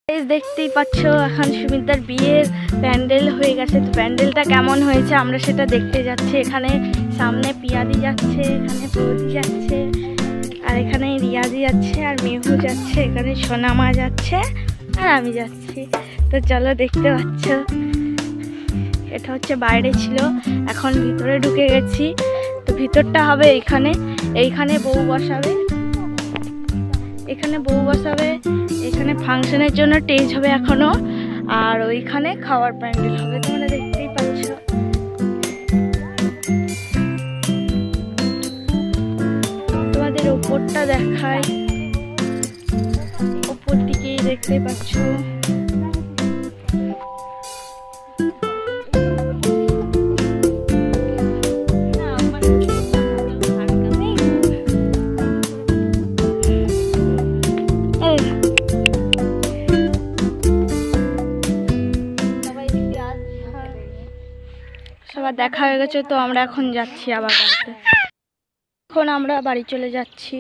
দেখতেই পাচ্ছ এখন সুমিতার বিয়ের প্যান্ডেল হয়ে গেছে। তো প্যান্ডেলটা কেমন হয়েছে আমরা সেটা দেখতে যাচ্ছি। এখানে সামনে পিয়াদি যাচ্ছে, এখানে প্রতি যাচ্ছে, আর এখানে রিয়াদি যাচ্ছে, আর মেহু যাচ্ছে, এখানে সোনামা যাচ্ছে, আর আমি যাচ্ছি। তো চলো, দেখতে পাচ্ছ এটা হচ্ছে বাইরে ছিল, এখন ভিতরে ঢুকে গেছি। তো ভিতরটা হবে এইখানে বউ বসাবে, এখানে বউ বসাবে, এখানে ফাংশনের জন্য স্টেজ হবে এখনো, আর ওইখানে খাওয়ার প্যান্ডেল হবে। তোমরা দেখতেই পাচ্ছ। তোমাদের ওপরটা দেখায়, ওপর দিকেই দেখতে পাচ্ছ। সবার দেখা হয়ে গেছে, তো আমরা এখন যাচ্ছি আবার বাড়িতে। এখন আমরা বাড়ি চলে যাচ্ছি।